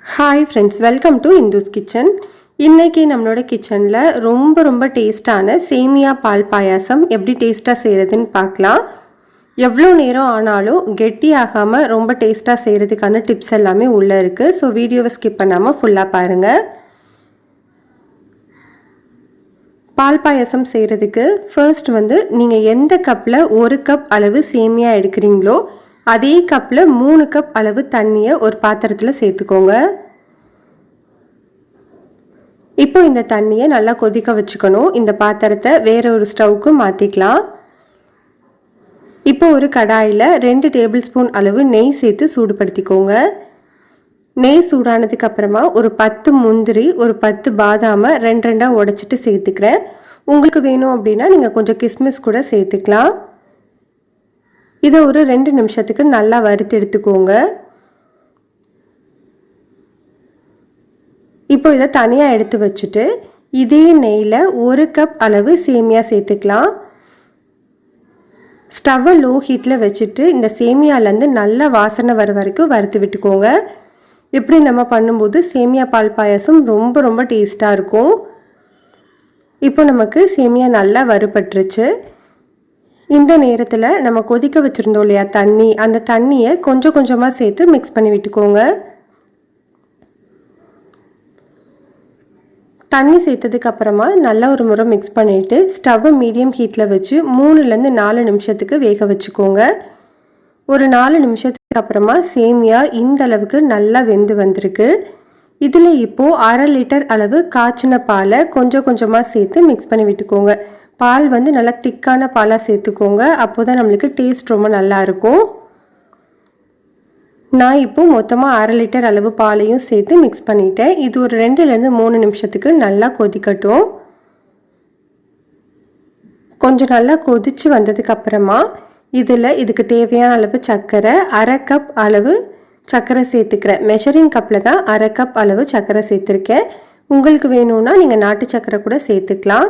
Hi friends, welcome to Indu's kitchen. இன்றைக்கி நம்மளோட கிச்சனில் ரொம்ப டேஸ்டான சேமியா பால் பாயாசம் எப்படி டேஸ்ட்டாக செய்கிறதுன்னு பார்க்கலாம். எவ்வளோ நேரம் ஆனாலும் கெட்டி ஆகாமல் ரொம்ப டேஸ்ட்டாக செய்கிறதுக்கான டிப்ஸ் எல்லாமே உள்ளே இருக்குது. ஸோ வீடியோவை ஸ்கிப் பண்ணாமல் ஃபுல்லாக பாருங்கள். பால் பாயாசம் செய்கிறதுக்கு ஃபர்ஸ்ட் நீங்கள் எந்த கப்பில் 1 கப் அளவு சேமியா எடுக்கிறீங்களோ அதே கப்பில் 3 கப் அளவு தண்ணியை ஒரு பாத்திரத்தில் சேர்த்துக்கோங்க. இப்போ இந்த தண்ணியை நல்லா கொதிக்க வச்சுக்கணும். இந்த பாத்திரத்தை வேற ஒரு ஸ்டவ்வுக்கு மாற்றிக்கலாம். இப்போ ஒரு கடாயில் 2 டேபிள் ஸ்பூன் அளவு நெய் சேர்த்து சூடுபடுத்திக்கோங்க. நெய் சூடானதுக்கு அப்புறமா ஒரு 10 முந்திரி, ஒரு 10 பாதாமை 2 உடைச்சிட்டு சேர்த்துக்கிறேன். உங்களுக்கு வேணும் அப்படின்னா நீங்கள் கொஞ்சம் கிஸ்மிஸ் கூட சேர்த்துக்கலாம். இதை ஒரு 2 நிமிஷத்துக்கு நல்லா வறுத்து எடுத்துக்கோங்க. இப்போ இதை தனியாக எடுத்து வச்சுட்டு இதே நெய்யில் 1 கப் அளவு சேமியா சேர்த்துக்கலாம். ஸ்டவ்வை லோ ஹீட்டில் வச்சுட்டு இந்த சேமியாலேருந்து நல்லா வாசனை வர வரைக்கும் வறுத்து விட்டுக்கோங்க. இப்படி நம்ம பண்ணும்போது சேமியா பால் பாயாசம் ரொம்ப டேஸ்ட்டாக இருக்கும். இப்போ நமக்கு சேமியா நல்லா வறுபட்டுருச்சு. இந்த நேரத்தில் நம்ம கொதிக்க வச்சுருந்தோம் இல்லையா தண்ணி, அந்த தண்ணியை கொஞ்சமாக சேர்த்து மிக்ஸ் பண்ணி விட்டுக்கோங்க. தண்ணி சேர்த்ததுக்கு அப்புறமா நல்லா ஒரு முறை மிக்ஸ் பண்ணிவிட்டு ஸ்டவ்வை மீடியம் ஹீட்டில் வச்சு 3லேருந்து 4 நிமிஷத்துக்கு வேக வச்சுக்கோங்க. ஒரு 4 நிமிஷத்துக்கு அப்புறமா சேமியா இந்த அளவுக்கு நல்லா வெந்து வந்திருக்கு. இதில் இப்போது 1/2 லிட்டர் அளவு காய்ச்சின பாலை கொஞ்சமாக சேர்த்து மிக்ஸ் பண்ணி விட்டுக்கோங்க. பால் நல்லா திக்கான பாலாக சேர்த்துக்கோங்க. அப்போ தான் நம்மளுக்கு டேஸ்ட் ரொம்ப நல்லாயிருக்கும். நான் இப்போ மொத்தமாக 1/2 லிட்டர் அளவு பாலையும் சேர்த்து மிக்ஸ் பண்ணிட்டேன். இது ஒரு 2லேருந்து 3 நிமிஷத்துக்கு நல்லா கொதிக்கட்டும். கொஞ்சம் நல்லா கொதித்து வந்ததுக்கு அப்புறமா இதுக்கு தேவையான அளவு சர்க்கரை 1/2 கப் அளவு சர்க்கரை சேர்த்துக்கிறேன். மெஷரிங் கப்பில் தான் 1/2 கப் அளவு சர்க்கரை சேர்த்துருக்கேன். உங்களுக்கு வேணும்னா நீங்கள் நாட்டு சர்க்கரை கூட சேர்த்துக்கலாம்.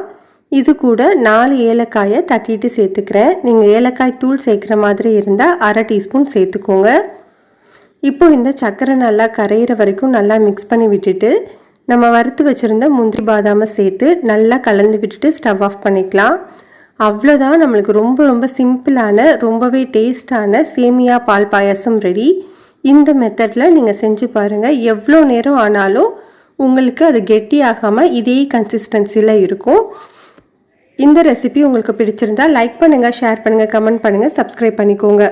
இது கூட 4 ஏலக்காயை தட்டிட்டு சேர்த்துக்கிறேன். நீங்கள் ஏலக்காய் தூள் சேர்க்குற மாதிரி இருந்தால் 1/2 டீஸ்பூன் சேர்த்துக்கோங்க. இப்போ இந்த சர்க்கரை நல்லா கரையிற வரைக்கும் நல்லா மிக்ஸ் பண்ணி விட்டுட்டு நம்ம வறுத்து வச்சுருந்த முந்திரி பாதாமை சேர்த்து நல்லா கலந்து விட்டுட்டு ஸ்டவ் ஆஃப் பண்ணிக்கலாம். அவ்வளோதான், நம்மளுக்கு ரொம்ப சிம்பிளான ரொம்பவே டேஸ்டான சேமியா பால் பாயாசம் ரெடி. இந்த மெத்தடில் நீங்கள் செஞ்சு பாருங்கள். எவ்வளோ நேரம் ஆனாலும் உங்களுக்கு அது கெட்டி ஆகாமல் இதே கன்சிஸ்டன்சியில் இருக்கும். இந்த ரெசிபி உங்களுக்கு பிடிச்சிருந்தா லைக் பண்ணுங்கள், ஷேர் பண்ணுங்கள், கமெண்ட் பண்ணுங்கள், சப்ஸ்கிரைப் பண்ணிக்கோங்க.